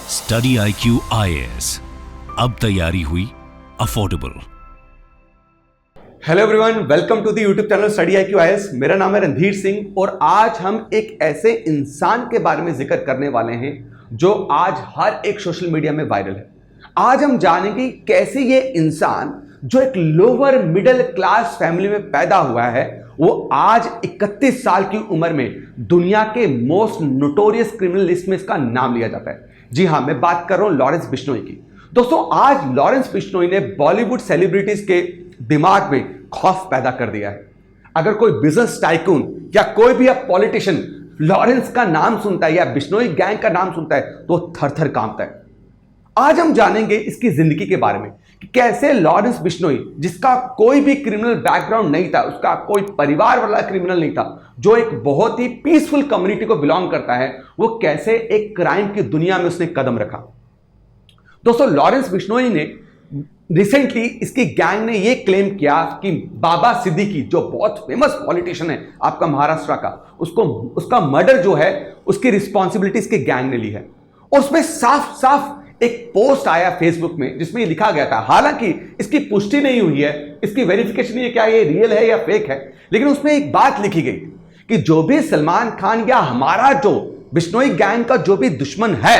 Study IQ IAS, अब तैयारी हुई affordable. Hello everyone, welcome to the YouTube channel study IQ IAS। मेरा नाम है रणधीर सिंह और आज हम एक ऐसे इंसान के बारे में जिक्र करने वाले हैं जो आज हर एक सोशल मीडिया में वायरल है। आज हम जानेंगे कैसे ये इंसान जो एक लोअर मिडिल क्लास फैमिली में पैदा हुआ है, वो आज 31 साल की उम्र में दुनिया के मोस्ट नोटोरियस क्रिमिनल लिस्ट में इसका नाम लिया जाता है। जी हां, मैं बात कर रहा हूं लॉरेंस बिश्नोई की। दोस्तों, आज लॉरेंस बिश्नोई ने बॉलीवुड सेलिब्रिटीज के दिमाग में खौफ पैदा कर दिया है। अगर कोई बिजनेस टाइकून या कोई भी अब पॉलिटिशियन लॉरेंस का नाम सुनता है या बिश्नोई गैंग का नाम सुनता है तो थर थर कांपता है। आज हम जानेंगे इसकी जिंदगी के बारे में कि कैसे लॉरेंस बिश्नोई, जिसका कोई भी क्रिमिनल बैकग्राउंड नहीं था, उसका कोई परिवार वाला क्रिमिनल नहीं था, जो एक बहुत ही पीसफुल कम्युनिटी को बिलोंग करता है, वो कैसे एक क्राइम की दुनिया में उसने कदम रखा। दोस्तों, लॉरेंस बिश्नोई ने रिसेंटली इसकी गैंग ने यह क्लेम किया कि बाबा सिद्दीकी, जो बहुत फेमस पॉलिटिशियन है आपका महाराष्ट्र का, उसका मर्डर जो है उसकी रिस्पॉन्सिबिलिटी इसके गैंग ने ली है। और उसमें साफ साफ एक पोस्ट आया फेसबुक में जिसमें ये लिखा गया था, हालांकि इसकी पुष्टि नहीं हुई है, इसकी वेरिफिकेशन नहीं है क्या ये रियल है या फेक है, लेकिन उसमें एक बात लिखी गई कि जो भी सलमान खान या हमारा जो बिश्नोई गैंग का जो भी दुश्मन है,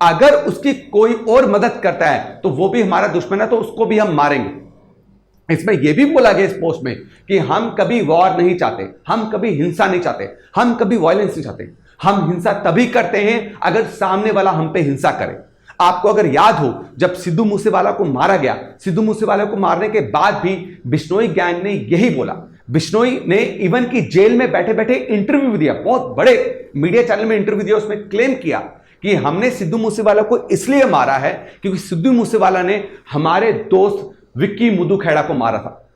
अगर उसकी कोई और मदद करता है तो वो भी हमारा दुश्मन है, तो उसको भी हम मारेंगे। इसमें यह भी बोला गया इस पोस्ट में कि हम कभी वॉर नहीं चाहते, हम कभी हिंसा नहीं चाहते, हम कभी वायलेंस नहीं चाहते। हम हिंसा तभी करते हैं अगर सामने वाला हम पे हिंसा करे। आपको अगर याद हो, जब सिद्धू मूसेवाला को मारा गया, सिद्धू मूसेवाला को मारने के बाद भी बिश्नोई गैंग ने यही बोला। बिश्नोई ने इवन की जेल में बैठे बैठे इंटरव्यू दिया, बहुत बड़े मीडिया चैनल में इंटरव्यू दिया, उसमें क्लेम किया कि हमने सिद्धू मूसेवाला को इसलिए मारा है क्योंकि सिद्धू मूसेवाला ने हमारे दोस्त विक्की मुदुखेड़ा को मारा था।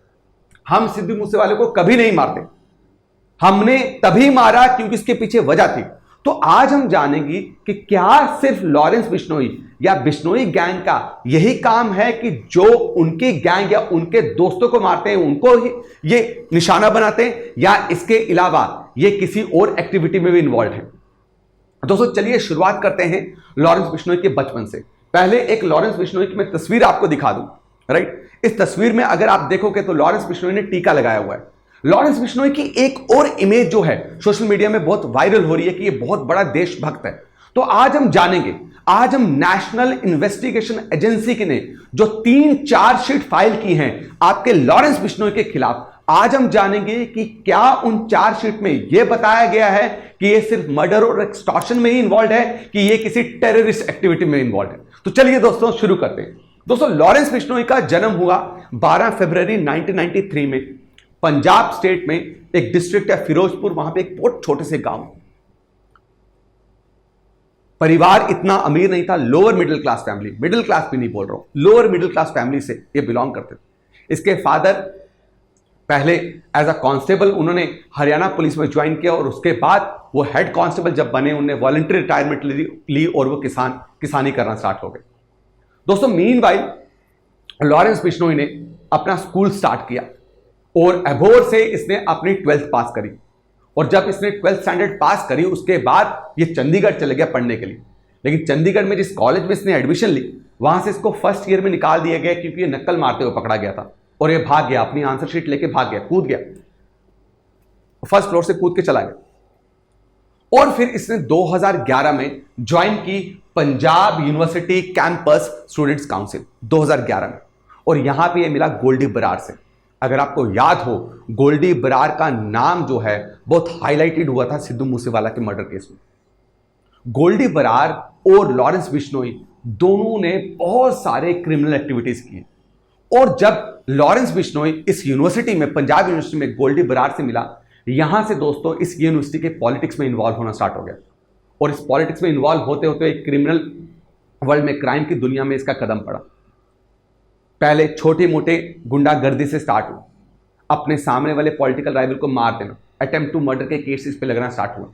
हम सिद्धू मूसेवाले को कभी नहीं मारते, हमने तभी मारा क्योंकि इसके पीछे वजह थी। तो आज हम जानेंगे कि क्या सिर्फ लॉरेंस बिश्नोई या बिश्नोई गैंग का यही काम है कि जो उनके गैंग या उनके दोस्तों को मारते हैं उनको ही ये निशाना बनाते हैं, या इसके अलावा ये किसी और एक्टिविटी में भी इन्वॉल्व है। दोस्तों, चलिए शुरुआत करते हैं लॉरेंस बिश्नोई के बचपन से। पहले एक लॉरेंस बिश्नोई की मैं तस्वीर आपको दिखा दूं। राइट, इस तस्वीर में अगर आप देखोगे तो लॉरेंस बिश्नोई ने टीका लगाया हुआ है। लॉरेंस बिश्नोई की एक और इमेज जो है सोशल मीडिया में बहुत वायरल हो रही है कि ये बहुत बड़ा देशभक्त है। तो आज हम जानेंगे, आज हम नेशनल इन्वेस्टिगेशन एजेंसी की ने जो 3 चार्जशीट फाइल की हैं आपके लॉरेंस बिश्नोई के खिलाफ, आज हम जानेंगे कि क्या उन चार्जशीट में यह बताया गया है कि ये सिर्फ मर्डर और एक्सटॉर्शन में ही इन्वॉल्व है कि ये किसी टेररिस्ट एक्टिविटी में इन्वॉल्व है। तो चलिए दोस्तों शुरू करते हैं। दोस्तों, लॉरेंस बिश्नोई का जन्म हुआ 12 फरवरी 1993 में पंजाब स्टेट में एक डिस्ट्रिक्ट है फिरोजपुर, वहां पे एक बहुत छोटे से गांव। परिवार इतना अमीर नहीं था, lower middle class family, middle class भी नहीं बोल रहा हूं, लोअर मिडिल क्लास फैमिली से ये बिलोंग करते थे। इसके फादर पहले एज अ कांस्टेबल उन्होंने हरियाणा पुलिस में ज्वाइन किया और उसके बाद वो हेड कांस्टेबल जब बने, उन्होंने वॉलंटरी रिटायरमेंट ली और वो किसानी करना स्टार्ट हो गए। दोस्तों, मीनवाइल लॉरेंस बिश्नोई ने अपना स्कूल स्टार्ट किया और अबोहर से इसने अपनी 12th पास करी। और जब इसने 12th स्टैंडर्ड पास करी उसके बाद ये चंडीगढ़ चले गया पढ़ने के लिए। लेकिन चंडीगढ़ में जिस कॉलेज में इसने एडमिशन ली, वहां से इसको फर्स्ट ईयर में निकाल दिया गया क्योंकि ये नक्कल मारते हुए पकड़ा गया था और ये भाग गया, अपनी आंसर शीट लेके भाग गया, कूद गया, फर्स्ट फ्लोर से कूद के चला गया। और फिर इसने 2011 में ज्वाइन की Punjab university campus students council 2011 में, और यहां पर यह मिला गोल्डी बरार से। अगर आपको याद हो, गोल्डी बरार का नाम जो है बहुत हाईलाइटेड हुआ था सिद्धू मूसेवाला के मर्डर केस में। गोल्डी बरार और लॉरेंस बिश्नोई दोनों ने बहुत सारे क्रिमिनल एक्टिविटीज की। और जब लॉरेंस बिश्नोई इस यूनिवर्सिटी में, पंजाब यूनिवर्सिटी में गोल्डी बरार से मिला, यहां से दोस्तों इस यूनिवर्सिटी के पॉलिटिक्स में इन्वॉल्व होना स्टार्ट हो गया। और इस पॉलिटिक्स में इन्वॉल्व होते होते एक क्रिमिनल वर्ल्ड में, क्राइम की दुनिया में इसका कदम पड़ा। पहले छोटे मोटे गुंडागर्दी से स्टार्ट हुआ, अपने सामने वाले पॉलिटिकल राइवल को मार देना, अटेम्प्ट टू मर्डर के केसेस पे लगना स्टार्ट हुआ।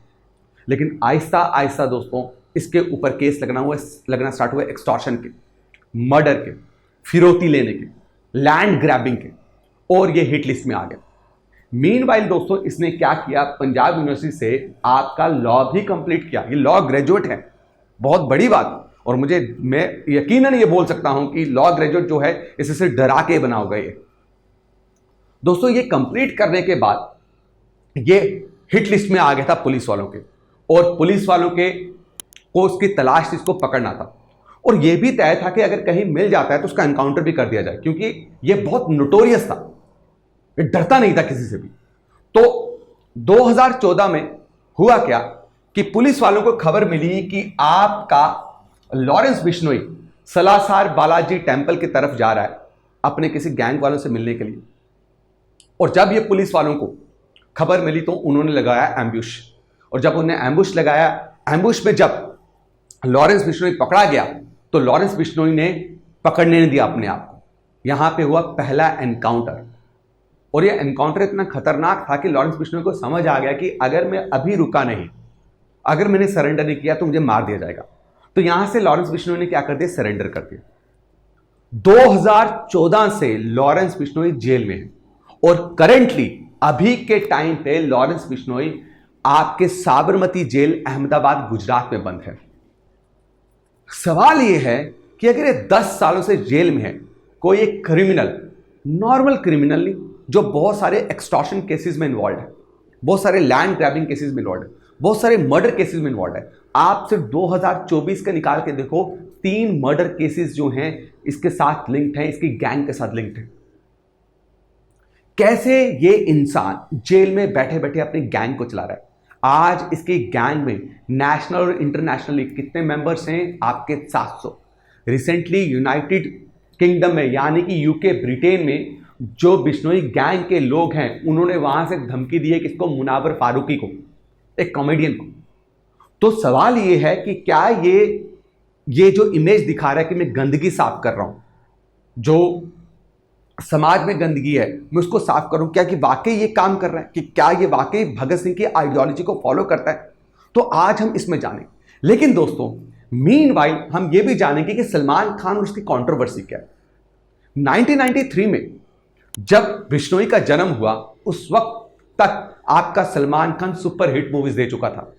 लेकिन आहिस्ता आहिस्ता दोस्तों इसके ऊपर केस लगना स्टार्ट हुआ एक्सटॉर्शन के, मर्डर के, फिरौती लेने के, लैंड ग्रैबिंग के, और ये हिट लिस्ट में आ गया। मीनवाइल दोस्तों इसने क्या किया, पंजाब यूनिवर्सिटी से आपका लॉ भी कंप्लीट किया, ये लॉ ग्रेजुएट है, बहुत बड़ी बात। और मैं यकीनन ये बोल सकता हूं कि लॉ ग्रेजुएट जो है इसे सिर्फ डरा के बना होगा ये। दोस्तों ये कंप्लीट करने के बाद ये हिट लिस्ट में आ गया था पुलिस वालों के, और पुलिस वालों के को उसकी तलाश थी, इसको पकड़ना था, और यह भी तय था कि अगर कहीं मिल जाता है तो उसका एनकाउंटर भी कर दिया जाए, क्योंकि यह बहुत नोटोरियस था, ये डरता नहीं था किसी से भी। तो 2014 में हुआ क्या कि पुलिस वालों को खबर मिली कि आपका लॉरेंस बिश्नोई सलासार बालाजी टेंपल की तरफ जा रहा है अपने किसी गैंग वालों से मिलने के लिए। और जब ये पुलिस वालों को खबर मिली तो उन्होंने लगाया एम्बुश, और जब उन्होंने एम्बुश लगाया, एम्बुश में जब लॉरेंस बिश्नोई पकड़ा गया तो लॉरेंस बिश्नोई ने पकड़ने नहीं दिया अपने आप को। यहां पे हुआ पहला एनकाउंटर, और यह एनकाउंटर इतना खतरनाक था कि लॉरेंस बिश्नोई को समझ आ गया कि अगर मैं अभी रुका नहीं, अगर मैंने सरेंडर नहीं किया तो मुझे मार दिया जाएगा। तो यहां से लॉरेंस बिश्नोई ने क्या कर दिया, सरेंडर कर दिया। 2014 से लॉरेंस बिश्नोई जेल में है, और करेंटली अभी के टाइम पे लॉरेंस बिश्नोई आपके साबरमती जेल अहमदाबाद गुजरात में बंद है। सवाल यह है कि अगर ये 10 सालों से जेल में है, कोई एक क्रिमिनल, नॉर्मल क्रिमिनल नहीं, जो बहुत सारे एक्सटॉर्शन केसेस में इन्वॉल्व है, बहुत सारे लैंड ग्रैबिंग केसेस में इन्वॉल्व है, बहुत सारे मर्डर केसेस में इन्वॉल्व है। आप सिर्फ 2024 का निकाल के देखो, 3 मर्डर केसेस जो हैं इसके साथ लिंक्ड हैं, इसकी गैंग के साथ लिंक्ड है। कैसे ये इंसान जेल में बैठे बैठे अपनी गैंग को चला रहा है। आज इसकी गैंग में नेशनल और इंटरनेशनली कितने मेंबर्स हैं, आपके 700। रिसेंटली यूनाइटेड किंगडम में यानी कि यूके, ब्रिटेन में जो बिश्नोई गैंग के लोग हैं, उन्होंने वहां से धमकी दी है किसको, मुनावर फारूकी को, एक कॉमेडियन को। तो सवाल ये है कि क्या ये जो इमेज दिखा रहा है कि मैं गंदगी साफ कर रहा हूं, जो समाज में गंदगी है मैं उसको साफ करूं, क्या कि वाकई ये काम कर रहा है, कि क्या ये वाकई भगत सिंह की आइडियोलॉजी को फॉलो करता है। तो आज हम इसमें जानेंगे। लेकिन दोस्तों मीनवाइल हम ये भी जानेंगे कि सलमान खान और उसकी कंट्रोवर्सी क्या है। 1993 में जब बिश्नोई का जन्म हुआ, उस वक्त तक आपका Salman Khan super hit movies दे चुका था।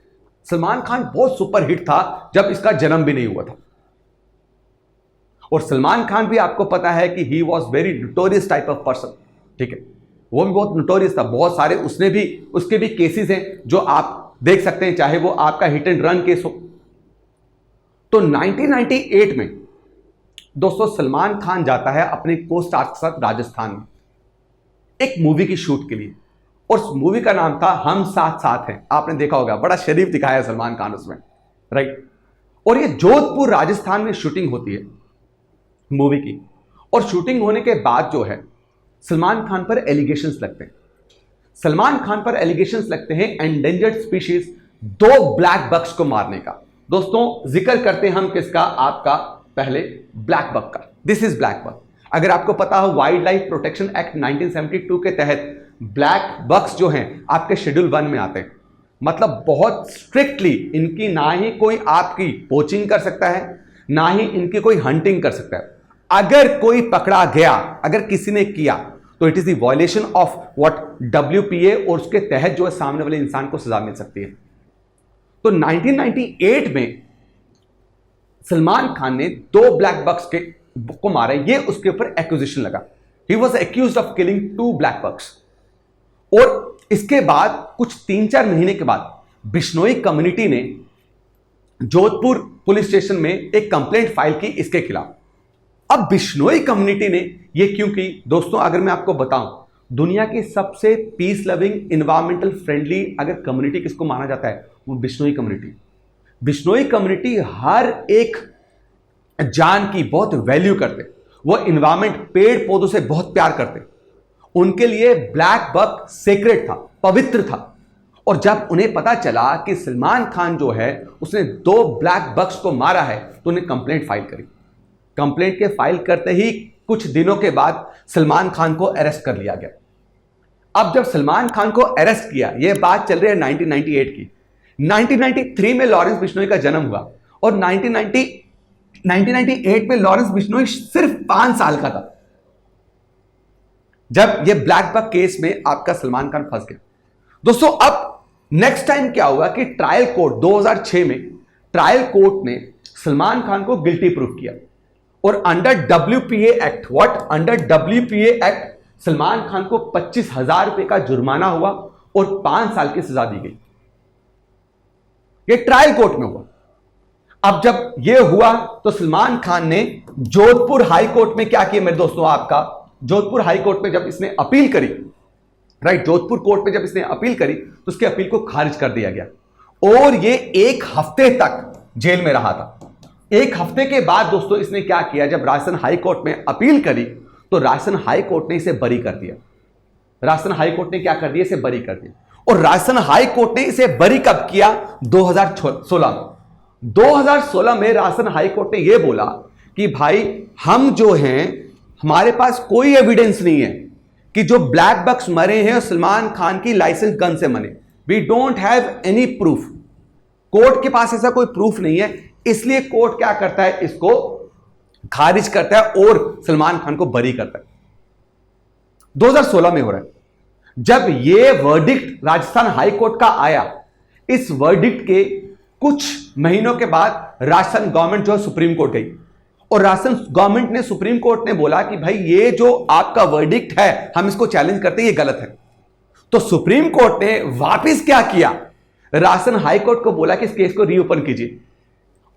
सलमान खान बहुत सुपर हिट था जब इसका जन्म भी नहीं हुआ था। और सलमान खान भी आपको पता है कि he was very notorious type of person, ठीक है, वो भी बहुत नोटोरियस था। बहुत सारे उसके भी केसेस हैं जो आप देख सकते हैं, चाहे वो आपका हिट एंड रन केस हो। तो 1998 में दोस्तों सलमान खान जाता है अपने को स्टार के साथ राजस्थान में एक मूवी की शूट के लिए, और उस मूवी का नाम था हम साथ साथ हैं। आपने देखा होगा, बड़ा शरीफ दिखाया सलमान खान उसमें, राइट। और ये जोधपुर राजस्थान में शूटिंग होती है मूवी की, और शूटिंग होने के बाद जो है सलमान खान पर एलिगेशंस लगते हैं। सलमान खान पर एलिगेशंस लगते हैं एंडेंजर्ड स्पीशीज 2 ब्लैक बक्स को मारने का। दोस्तों जिक्र करते हैं हम किसका, आपका पहले ब्लैक बक का। This is black buck. अगर आपको पता हो वाइल्ड लाइफ प्रोटेक्शन एक्ट 1972 के तहत ब्लैक बक्स जो हैं आपके शेड्यूल 1 में आते हैं। मतलब बहुत स्ट्रिक्टली इनकी ना ही कोई आपकी पोचिंग कर सकता है, ना ही इनकी कोई हंटिंग कर सकता है। अगर कोई पकड़ा गया, अगर किसी ने किया, तो it is the violation of what WPA, और उसके तहत जो है सामने वाले इंसान को सजा मिल सकती है। तो 1998 में सलमान खान ने 2 ब्लैक बक्स को मारा, ये उसके ऊपर एक्यूजेशन लगा। He was accused of killing 2 black बक्स। और इसके बाद कुछ 3-4 महीने के बाद बिश्नोई कम्युनिटी ने जोधपुर पुलिस स्टेशन में एक कंप्लेंट फाइल की इसके खिलाफ। अब बिश्नोई कम्युनिटी ने यह क्यों की, दोस्तों अगर मैं आपको बताऊं, दुनिया की सबसे पीस लविंग, इन्वायरमेंटल फ्रेंडली अगर कम्युनिटी किसको माना जाता है, वो बिश्नोई कम्युनिटी। बिश्नोई कम्युनिटी हर एक जान की बहुत वैल्यू करते, वो इन्वायरमेंट, पेड़ पौधों से बहुत प्यार करते। उनके लिए ब्लैक बक सेक्रेट था, पवित्र था। और जब उन्हें पता चला कि सलमान खान जो है उसने 2 ब्लैक बक्स को मारा है, तो उन्हें कंप्लेंट फाइल करी। कंप्लेंट के फाइल करते ही कुछ दिनों के बाद सलमान खान को अरेस्ट कर लिया गया। अब जब सलमान खान को अरेस्ट किया, यह बात चल रही है 1998 की। 1993 में लॉरेंस बिश्नोई का जन्म हुआ, और 1998 में लॉरेंस बिश्नोई सिर्फ 5 साल का था जब यह ब्लैक बक केस में आपका सलमान खान फंस गया। दोस्तों अब नेक्स्ट टाइम क्या हुआ कि ट्रायल कोर्ट 2006 में ट्रायल कोर्ट ने सलमान खान को गिल्टी प्रूफ किया और under WPA act, under WPA act Salman Khan को 25,000 रुपए का जुर्माना हुआ और 5 साल की सजा दी गई। यह ट्रायल कोर्ट में हुआ। अब जब यह हुआ तो सलमान खान ने जोधपुर हाई कोर्ट में क्या किया मेरे दोस्तों, आपका जोधपुर हाई कोर्ट में जब इसने अपील करी, राइट, जोधपुर कोर्ट में जब इसने अपील करी तो उसकी अपील को खारिज कर दिया गया और यह 1 हफ्ते तक जेल में रहा था। 1 हफ्ते के बाद दोस्तों इसने क्या किया, जब राजस्थान हाई कोर्ट में अपील करी तो राजस्थान हाई कोर्ट ने इसे बरी कर दिया। राजस्थान हाई कोर्ट ने क्या कर दिया, इसे बरी कर दिया। और राजस्थान हाई कोर्ट ने इसे बरी कब किया, 2016 में। 2016 में राजस्थान हाई कोर्ट ने यह बोला कि भाई हम जो हैं, हमारे पास कोई एविडेंस नहीं है कि जो ब्लैक बक्स मरे हैं सलमान खान की लाइसेंस गन से मरे। We don't have any proof. Court के पास ऐसा कोई प्रूफ नहीं है, इसलिए कोर्ट क्या करता है, इसको खारिज करता है और सलमान खान को बरी करता है। 2016 में हो रहा है। जब यह वर्डिक्ट राजस्थान हाई कोर्ट का आया, इस वर्डिक्ट के कुछ महीनों के बाद राजस्थान गवर्नमेंट जो है सुप्रीम कोर्ट गई और राजस्थान गवर्नमेंट ने, सुप्रीम कोर्ट ने बोला कि भाई ये जो आपका वर्डिक्ट है हम इसको चैलेंज करते हैं, ये गलत है। तो सुप्रीम कोर्ट ने वापस क्या किया, राजस्थान हाई कोर्ट को बोला कि इस केस को रीओपन कीजिए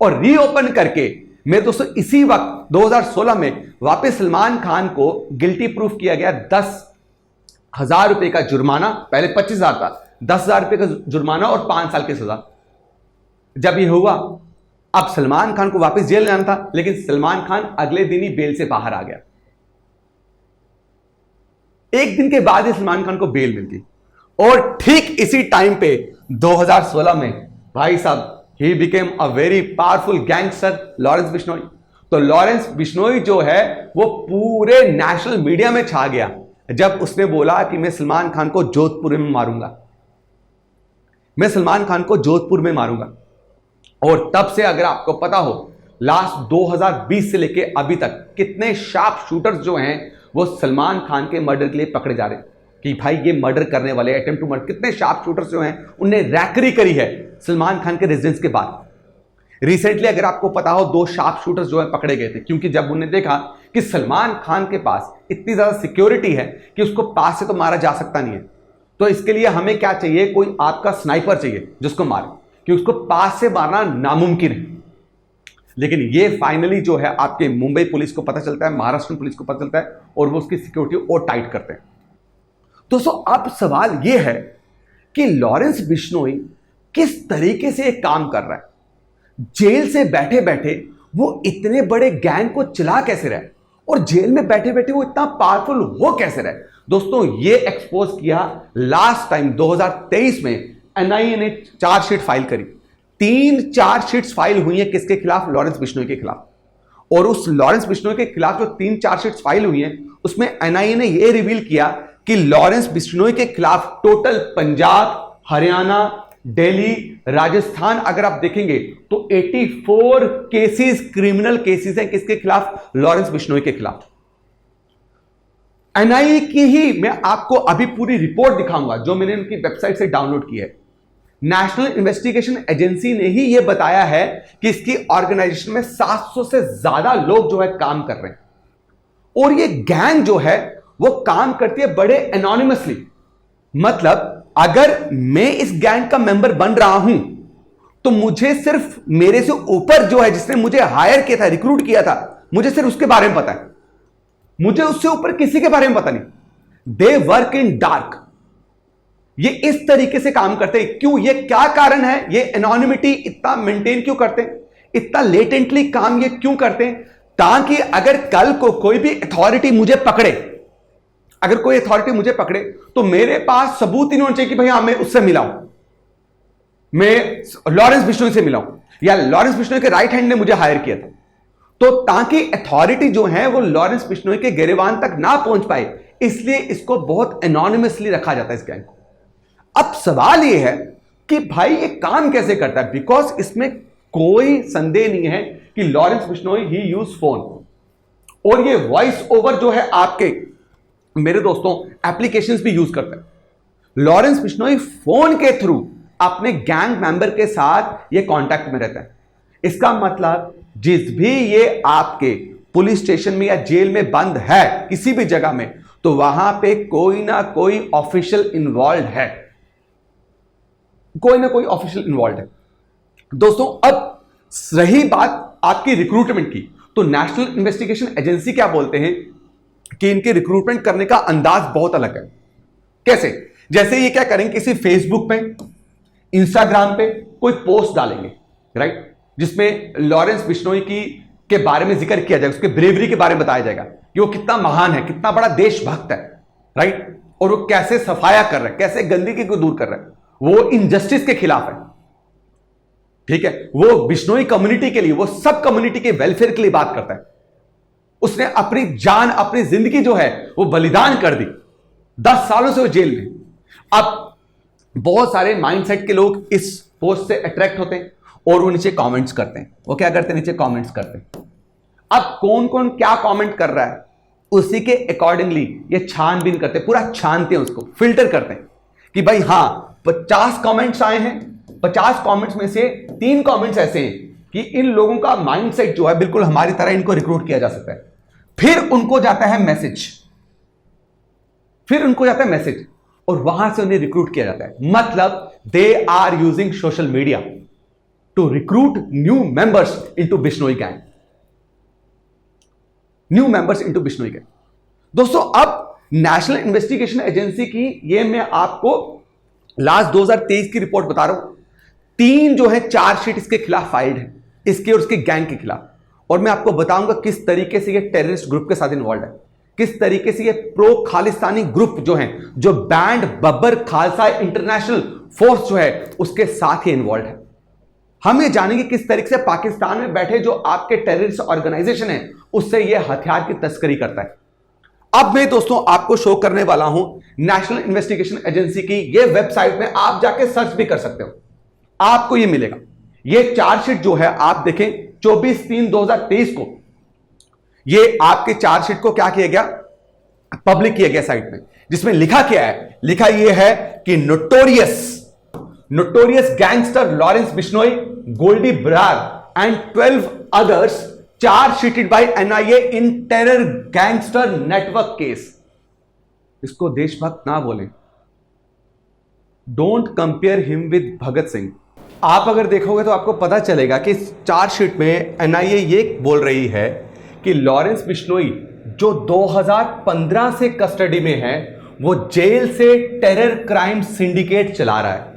और रीओपन करके मेरे दोस्तों इसी वक्त 2016 में वापस सलमान खान को गिल्टी प्रूफ किया गया। 10,000 रुपए का जुर्माना, पहले 25,000 था, 10,000 रुपए का जुर्माना और 5 साल की सजा। जब यह हुआ, अब सलमान खान को वापस जेल जाना था, लेकिन सलमान खान अगले दिन ही बेल से बाहर आ गया। 1 दिन के बाद ही सलमान खान को बेल मिल गई और ठीक इसी टाइम पे 2016 में भाई साहब he became a very powerful gangster Lawrence Bishnoi. तो लॉरेंस बिश्नोई जो है वो पूरे नेशनल मीडिया में छा गया जब उसने बोला कि मैं सलमान खान को जोधपुर में मारूंगा, मैं सलमान खान को जोधपुर में मारूंगा। और तब से अगर आपको पता हो, लास्ट 2020 से लेके अभी तक कितने शार्प शूटर्स जो हैं वो सलमान खान के मर्डर के लिए पकड़े जा रहे हैं कि भाई ये मर्डर करने वाले, अटेम्प्ट टू मर्डर, कितने शार्प शूटर्स जो हैं उनने रैकरी करी है सलमान खान के रेजिडेंस के बाद। रिसेंटली अगर आपको पता हो, 2 शार्प शूटर्स जो है पकड़े गए थे क्योंकि जब उन्होंने देखा कि सलमान खान के पास इतनी ज्यादा सिक्योरिटी है कि उसको पास से तो मारा जा सकता नहीं है, तो इसके लिए हमें क्या चाहिए, कोई आपका स्नाइपर चाहिए जिसको मारे, कि उसको पास से मारना नामुमकिन है। लेकिन ये फाइनली जो है आपके मुंबई पुलिस को पता चलता है, महाराष्ट्र पुलिस को पता चलता है और वो उसकी सिक्योरिटी और टाइट करते हैं। दोस्तों अब सवाल यह है कि लॉरेंस बिश्नोई किस तरीके से एक काम कर रहा है, जेल से बैठे बैठे वो इतने बड़े गैंग को चला कैसे रहा है और जेल में बैठे बैठे वो इतना पावरफुल हो कैसे रहा है। दोस्तों ये एक्सपोज किया लास्ट टाइम 2023 में एनआईए ने चार्जशीट फाइल करी। 3 चार्जशीट्स फाइल हुई है किसके खिलाफ, लॉरेंस बिश्नोई के खिलाफ। और उस लॉरेंस बिश्नोई के खिलाफ जो 3 चार्जशीट्स फाइल हुई हैं उसमें एनआईए ने यह रिवील किया कि लॉरेंस बिश्नोई के खिलाफ टोटल पंजाब, हरियाणा, दिल्ली, राजस्थान अगर आप देखेंगे तो 84 केसेस, क्रिमिनल केसेस हैं किसके खिलाफ, लॉरेंस बिश्नोई के खिलाफ। एनआईए की ही मैं आपको अभी पूरी रिपोर्ट दिखाऊंगा जो मैंने उनकी वेबसाइट से डाउनलोड की है। नेशनल इन्वेस्टिगेशन एजेंसी ने ही यह बताया है कि इसकी ऑर्गेनाइजेशन में 700 से ज्यादा लोग जो है काम कर रहे हैं और ये गैंग जो है वो काम करती है बड़े एनोनिमसली। मतलब अगर मैं इस गैंग का मेंबर बन रहा हूं तो मुझे सिर्फ मेरे से ऊपर जो है जिसने मुझे हायर किया था, रिक्रूट किया था, मुझे सिर्फ उसके बारे में पता है, मुझे उससे ऊपर किसी के बारे में पता नहीं। They work in dark. ये इस तरीके से काम करते हैं। क्यों, ये क्या कारण है, ये एनोनिमिटी इतना मेंटेन क्यों करते हैं, इतना लेटेंटली काम ये क्यों करते हैं, ताकि अगर कल को कोई भी अथॉरिटी मुझे पकड़े, अगर कोई अथॉरिटी मुझे पकड़े तो मेरे पास सबूत ही नहीं होना चाहिए कि भाई हाँ मैं उससे मिला हूं, मैं लॉरेंस बिश्नोई से मिला हूं या लॉरेंस बिश्नोई के राइट हैंड ने मुझे हायर किया था। तो ताकि अथॉरिटी जो है वो लॉरेंस बिश्नोई के गिरबान तक ना पहुंच पाए, इसलिए इसको बहुत एनोनिमसली रखा जाता है इस गैंग को। अब सवाल यह है कि भाई ये काम कैसे करता है, बिकॉज इसमें कोई संदेह नहीं है कि लॉरेंस बिश्नोई ही यूज फोन और ये वॉइस ओवर जो है आपके मेरे दोस्तों एप्लीकेशंस भी यूज करता है। लॉरेंस बिश्नोई फोन के थ्रू अपने गैंग मेंबर के साथ ये कांटेक्ट में रहता है। इसका मतलब जिस भी ये आपके पुलिस स्टेशन में या जेल में बंद है किसी भी जगह में, तो वहां पे कोई ना कोई ऑफिशियल इन्वॉल्व है, कोई ना कोई ऑफिशियल इन्वॉल्व है। दोस्तों अब रही बात आपकी रिक्रूटमेंट की, तो नेशनल इन्वेस्टिगेशन एजेंसी क्या बोलते हैं कि इनके रिक्रूटमेंट करने का अंदाज बहुत अलग है। कैसे? जैसे ये क्या करेंगे, किसी फेसबुक पे, इंस्टाग्राम पे कोई पोस्ट डालेंगे, राइट, जिसमें लॉरेंस बिश्नोई के बारे में जिक्र किया जाएगा, उसके ब्रेवरी के बारे में बताया जाएगा कि वो कितना महान है, कितना बड़ा देशभक्त है, राइट, और वो कैसे सफाया कर रहा है, कैसे गंदगी को दूर कर रहा है, वो इनजस्टिस के खिलाफ है, ठीक है, वो बिश्नोई कम्युनिटी के लिए, वो सब कम्युनिटी के वेलफेयर के लिए बात करता है। उसने अपनी जान, अपनी जिंदगी जो है वो बलिदान कर दी, 10 सालों से वो जेल में। अब बहुत सारे माइंडसेट के लोग इस पोस्ट से अट्रैक्ट होते हैं और वो नीचे कमेंट्स करते हैं। वो क्या करते हैं? नीचे कमेंट्स करते हैं। अब कौन कौन क्या कमेंट कर रहा है, उसी के अकॉर्डिंगली ये छानबीन करते हैं, पूरा छानते हैं, उसको फिल्टर करते हैं कि भाई हाँ 50 कमेंट्स आए हैं, 50 कमेंट्स में से 3 कमेंट्स ऐसे हैं कि इन लोगों का माइंडसेट जो है बिल्कुल हमारी तरह, इनको रिक्रूट किया जा सकता है। फिर उनको जाता है मैसेज, और वहां से उन्हें रिक्रूट किया जाता है। मतलब they are using social media to recruit new members into Bishnoi gang, दोस्तों अब नेशनल इन्वेस्टिगेशन एजेंसी की ये मैं आपको लास्ट 2023 की रिपोर्ट बता रहा हूं। 3 जो है चार्जशीट इसके खिलाफ फाइल्ड है, इसके और उसके गैंग के खिलाफ, और मैं आपको बताऊंगा किस तरीके से ये टेररिस्ट ग्रुप के साथ इन्वॉल्व है, किस तरीके से ये प्रो खालिस्तानी ग्रुप जो है, जो band Babbar Khalsa international force जो है उसके साथ ही इन्वॉल्व है। हम ये जानेंगे किस तरीके से पाकिस्तान में बैठे जो आपके टेररिस्ट ऑर्गेनाइजेशन है उससे ये हथियार की तस्करी करता है। अब मैं दोस्तों आपको शो करने वाला हूं नेशनल इन्वेस्टिगेशन एजेंसी की ये वेबसाइट में, आप जाके सर्च भी कर सकते हो, आपको ये मिलेगा। ये चार्जशीट जो है आप देखें 24/3/2023 को ये आपके चार्जशीट को क्या किया गया, पब्लिक किया गया साइट में, जिसमें लिखा क्या है, लिखा यह है कि notorious gangster Lawrence Bishnoi, Goldy Brar and 12 others charge-sheeted by NIA in terror gangster network case। इसको देशभक्त ना बोलें, don't compare him with Bhagat Singh. आप अगर देखोगे तो आपको पता चलेगा कि इस चार्जशीट में NIA ये बोल रही है कि लॉरेंस बिश्नोई जो 2015 से कस्टडी में है, वो जेल से टेरर क्राइम सिंडिकेट चला रहा है।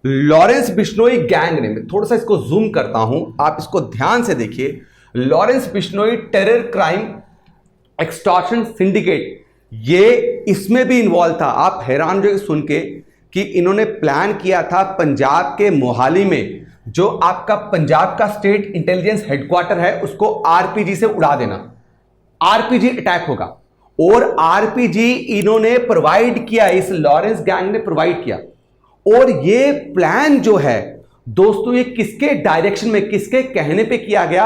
लॉरेंस बिश्नोई गैंग ने, मैं थोड़ा सा इसको जूम करता हूं, आप इसको ध्यान से देखिए, Lawrence Bishnoi terror crime extortion syndicate, ये इसमें भी इन्वॉल्व था। आप हैरान हो सुन के कि इन्होंने प्लान किया था पंजाब के मोहाली में जो आपका पंजाब का स्टेट इंटेलिजेंस हेडक्वार्टर है उसको आरपीजी से उड़ा देना, आरपीजी अटैक होगा, और आरपीजी इन्होंने प्रोवाइड किया, इस लॉरेंस गैंग ने प्रोवाइड किया। और ये प्लान जो है दोस्तों, ये किसके डायरेक्शन में, किसके कहने पे किया गया,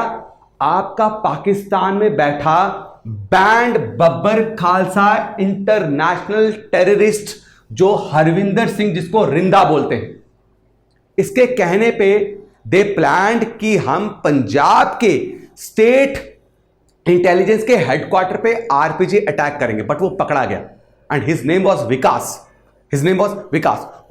आपका पाकिस्तान में बैठा band Babbar Khalsa international terrorist जो हरविंदर सिंह, जिसको रिंदा बोलते हैं, इसके कहने पे दे प्लान्ड कि हम पंजाब के स्टेट इंटेलिजेंस के हेडक्वार्टर पे आरपीजी अटैक करेंगे, बट वो पकड़ा गया एंड हिज नेम वाज विकास।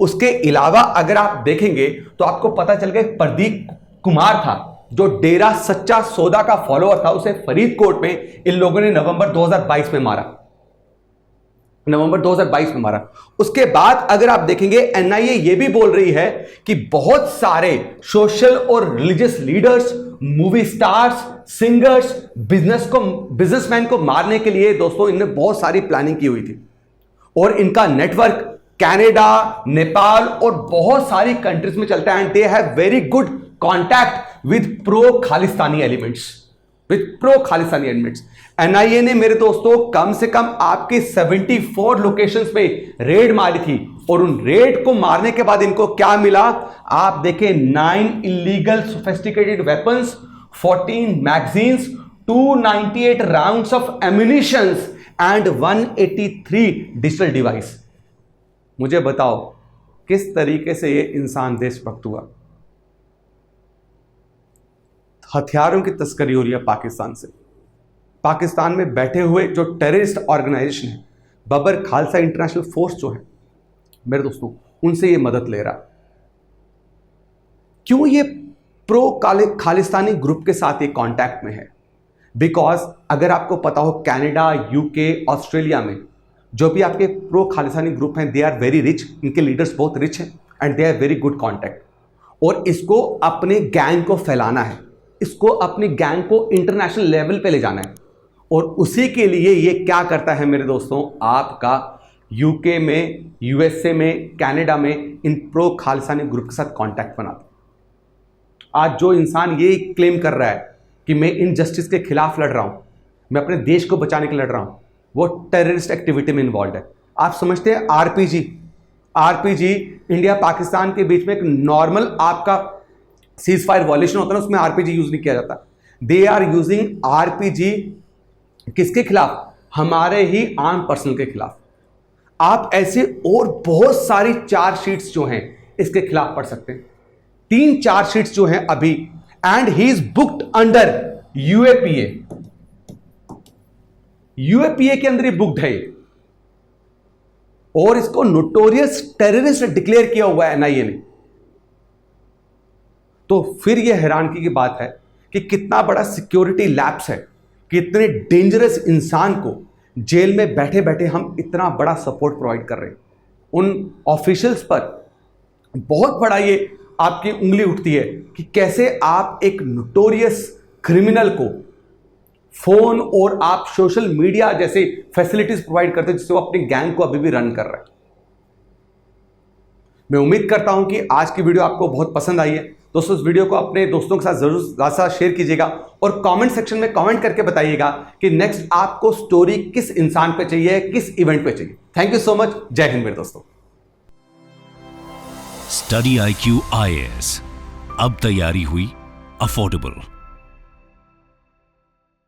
उसके अलावा अगर आप देखेंगे तो आपको पता चल गया प्रदीप कुमार था जो डेरा सच्चा सौदा का फॉलोअर था, उसे फरीदकोट में इन लोगों ने नवंबर 2022 में मारा। उसके बाद अगर आप देखेंगे एनआईए ये भी बोल रही है कि बहुत सारे सोशल और religious leaders, movie stars, singers, businessman को मारने के लिए दोस्तों इनने बहुत सारी प्लानिंग की हुई थी, और इनका नेटवर्क कनाडा, नेपाल और बहुत सारी कंट्रीज में चलता है, and they have very good contact with pro Khalistani elements. NIA ने मेरे दोस्तों कम से कम आपके 74 लोकेशंस पे रेड मारी थी, और उन रेड को मारने के बाद इनको क्या मिला आप देखें, 9 illegal sophisticated weapons, 14 magazines, 298 rounds of ammunitions and 183 digital device. मुझे बताओ किस तरीके से ये इंसान देशभक्त हुआ। हथियारों की तस्करी हो रही है पाकिस्तान से। पाकिस्तान में बैठे हुए जो टेररिस्ट ऑर्गेनाइजेशन है, बबर खालसा इंटरनेशनल फोर्स जो है मेरे दोस्तों, उनसे ये मदद ले रहा है। क्यों ये प्रो खालिस्तानी ग्रुप के साथ ये कांटेक्ट में है? बिकॉज अगर आपको पता हो, कनाडा, यूके, ऑस्ट्रेलिया में जो भी आपके प्रो खालिस्तानी ग्रुप हैं, दे आर वेरी रिच, इनके लीडर्स बहुत रिच हैं and they are very good contact. और इसको अपने गैंग को फैलाना है, इसको अपनी गैंग को इंटरनेशनल लेवल पे ले जाना है। और उसी के लिए ये क्या करता है मेरे दोस्तों, आपका यूके में, यूएसए में, कनाडा में इन प्रो खालिस्तानी ग्रुप के साथ कांटेक्ट बनाता है। आज जो इंसान ये क्लेम कर रहा है कि मैं इनजस्टिस के खिलाफ लड़ रहा हूं, मैं अपने देश को बचाने के लिए लड़ रहा हूं, वो टेररिस्ट एक्टिविटी में इन्वॉल्व है। आप समझते हैं आरपीजी इंडिया पाकिस्तान के बीच में एक नॉर्मल आपका सीज फायर वॉयलेशन होता है ना, उसमें आरपीजी यूज नहीं किया जाता। दे आर यूजिंग आरपीजी किसके खिलाफ? हमारे ही आर्म पर्सनल के खिलाफ। आप ऐसे और बहुत सारी चार्जशीट्स जो हैं इसके खिलाफ पढ़ सकते हैं। 3 चार्जशीट्स जो हैं अभी, and he is booked under UAPA के अंदर ही बुक्ड है और इसको नोटोरियस टेररिस्ट डिक्लेयर किया हुआ है एनआईए ने। तो फिर यह हैरानगी की बात है कि कितना बड़ा सिक्योरिटी लैप्स है कि इतने डेंजरस इंसान को जेल में बैठे बैठे हम इतना बड़ा सपोर्ट प्रोवाइड कर रहे हैं। उन ऑफिशियल्स पर बहुत बड़ा ये आपकी उंगली उठती है कि कैसे आप एक नोटोरियस क्रिमिनल को फोन और आप सोशल मीडिया जैसे फैसिलिटीज प्रोवाइड करते हैं जिससे वो अपनी गैंग को अभी भी रन कर रहा है। मैं उम्मीद करता हूं कि आज की वीडियो आपको बहुत पसंद आई है। दोस्तों, इस वीडियो को अपने दोस्तों के साथ जरूर ज़्यादा शेयर कीजिएगा और कमेंट सेक्शन में कमेंट करके बताइएगा कि नेक्स्ट आपको स्टोरी किस इंसान पे चाहिए, किस इवेंट पे चाहिए। Thank you so much. जय हिंद मेरे दोस्तों। स्टडी IQ IAS, अब तैयारी हुई अफोर्डेबल।